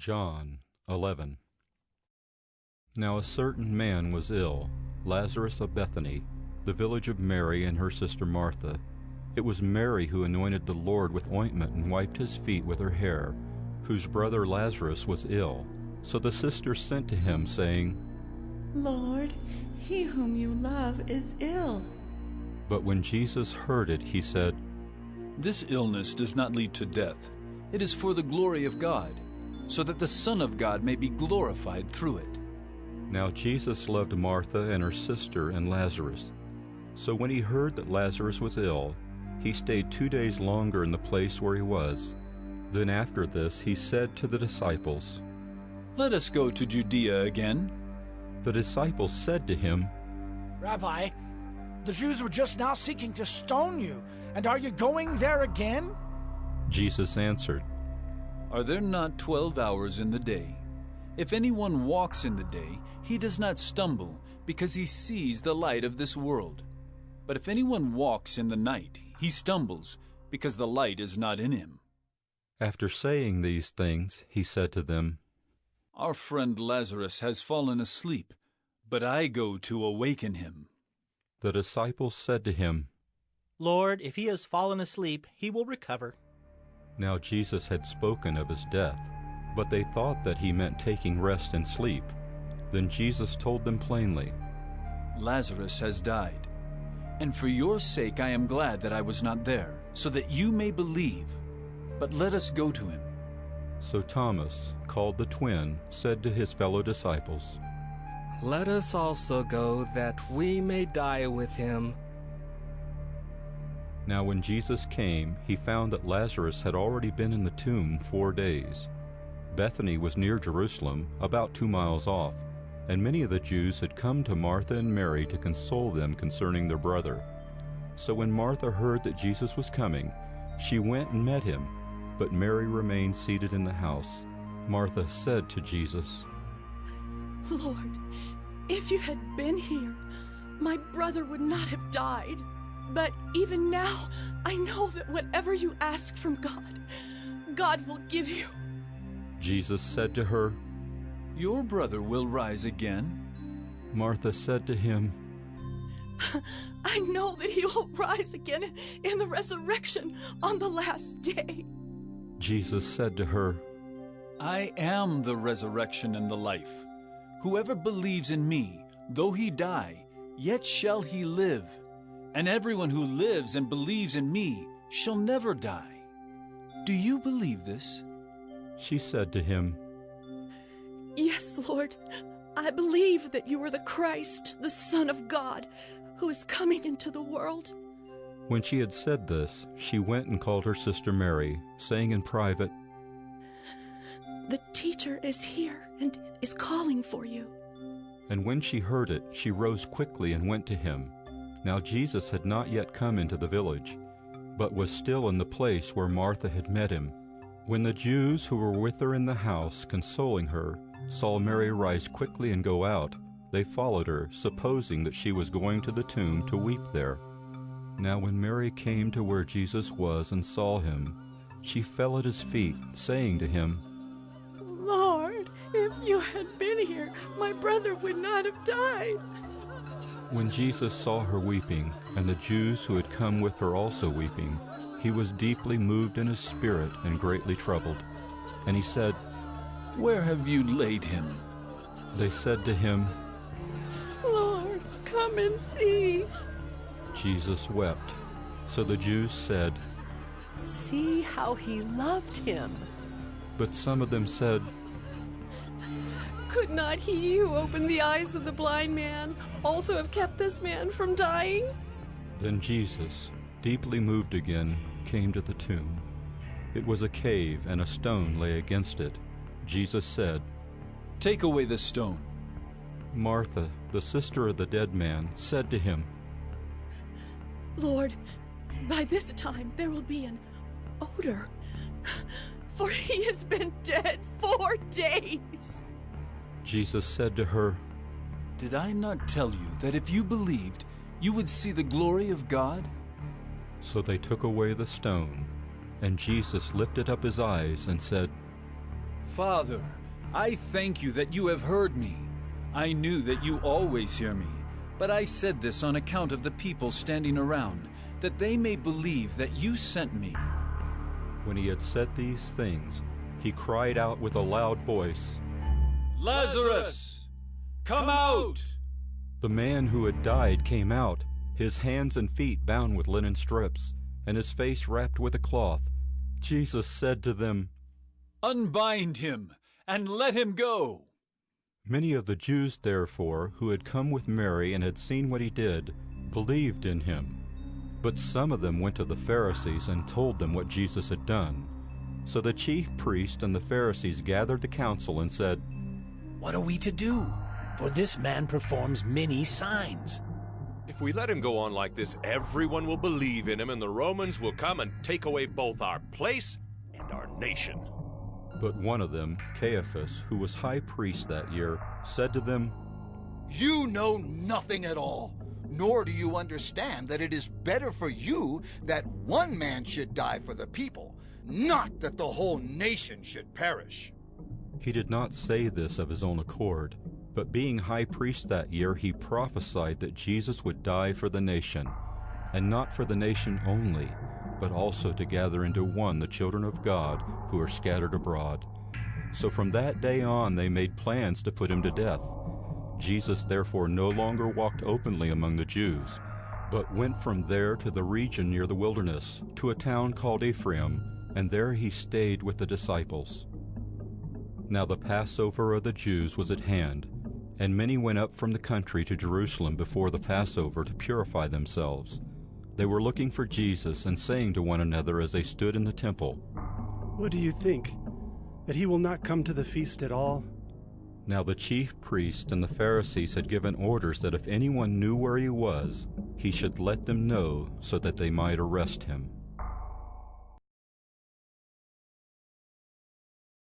John 11. Now a certain man was ill, Lazarus of Bethany, the village of Mary and her sister Martha. It was Mary who anointed the Lord with ointment and wiped his feet with her hair, whose brother Lazarus was ill. So the sisters sent to him, saying, Lord, he whom you love is ill. But when Jesus heard it, he said, This illness does not lead to death. It is for the glory of God, so that the Son of God may be glorified through it. Now Jesus loved Martha and her sister and Lazarus. So when he heard that Lazarus was ill, he stayed 2 days longer in the place where he was. Then after this he said to the disciples, Let us go to Judea again. The disciples said to him, Rabbi, the Jews were just now seeking to stone you, and are you going there again? Jesus answered, Are there not 12 hours in the day? If anyone walks in the day, he does not stumble, because he sees the light of this world. But if anyone walks in the night, he stumbles, because the light is not in him. After saying these things, he said to them, Our friend Lazarus has fallen asleep, but I go to awaken him. The disciples said to him, Lord, if he has fallen asleep, he will recover. Now Jesus had spoken of his death, but they thought that he meant taking rest and sleep. Then Jesus told them plainly, Lazarus has died, and for your sake I am glad that I was not there, so that you may believe. But let us go to him. So Thomas, called the twin, said to his fellow disciples, Let us also go, that we may die with him. Now when Jesus came, he found that Lazarus had already been in the tomb 4 days. Bethany was near Jerusalem, about 2 miles off, and many of the Jews had come to Martha and Mary to console them concerning their brother. So when Martha heard that Jesus was coming, she went and met him, but Mary remained seated in the house. Martha said to Jesus, Lord, if you had been here, my brother would not have died. But even now, I know that whatever you ask from God, God will give you. Jesus said to her, Your brother will rise again. Martha said to him, I know that he will rise again in the resurrection on the last day. Jesus said to her, I am the resurrection and the life. Whoever believes in me, though he die, yet shall he live. And everyone who lives and believes in me shall never die. Do you believe this? She said to him, Yes, Lord, I believe that you are the Christ, the Son of God, who is coming into the world. When she had said this, she went and called her sister Mary, saying in private, The teacher is here and is calling for you. And when she heard it, she rose quickly and went to him. Now Jesus had not yet come into the village, but was still in the place where Martha had met him. When the Jews who were with her in the house, consoling her, saw Mary rise quickly and go out, they followed her, supposing that she was going to the tomb to weep there. Now when Mary came to where Jesus was and saw him, she fell at his feet, saying to him, Lord, if you had been here, my brother would not have died. When Jesus saw her weeping, and the Jews who had come with her also weeping, he was deeply moved in his spirit and greatly troubled. And he said, Where have you laid him? They said to him, Lord, come and see. Jesus wept. So the Jews said, See how he loved him. But some of them said, Could not he who opened the eyes of the blind man also have kept this man from dying? Then Jesus, deeply moved again, came to the tomb. It was a cave, and a stone lay against it. Jesus said, Take away the stone. Martha, the sister of the dead man, said to him, Lord, by this time there will be an odor, for he has been dead 4 days. Jesus said to her, Did I not tell you that if you believed, you would see the glory of God? So they took away the stone, and Jesus lifted up his eyes and said, Father, I thank you that you have heard me. I knew that you always hear me, but I said this on account of the people standing around, that they may believe that you sent me. When he had said these things, he cried out with a loud voice, Lazarus, come out! The man who had died came out, his hands and feet bound with linen strips, and his face wrapped with a cloth. Jesus said to them, Unbind him, and let him go. Many of the Jews, therefore, who had come with Mary and had seen what he did, believed in him. But some of them went to the Pharisees and told them what Jesus had done. So the chief priest and the Pharisees gathered the council and said, What are we to do? For this man performs many signs. If we let him go on like this, everyone will believe in him, and the Romans will come and take away both our place and our nation. But one of them, Caiaphas, who was high priest that year, said to them, You know nothing at all, nor do you understand that it is better for you that one man should die for the people, not that the whole nation should perish. He did not say this of his own accord, but being high priest that year, he prophesied that Jesus would die for the nation, and not for the nation only, but also to gather into one the children of God who are scattered abroad. So from that day on they made plans to put him to death. Jesus therefore no longer walked openly among the Jews, but went from there to the region near the wilderness, to a town called Ephraim, and there he stayed with the disciples. Now the Passover of the Jews was at hand, and many went up from the country to Jerusalem before the Passover to purify themselves. They were looking for Jesus and saying to one another as they stood in the temple, What do you think? That he will not come to the feast at all? Now the chief priests and the Pharisees had given orders that if anyone knew where he was, he should let them know so that they might arrest him.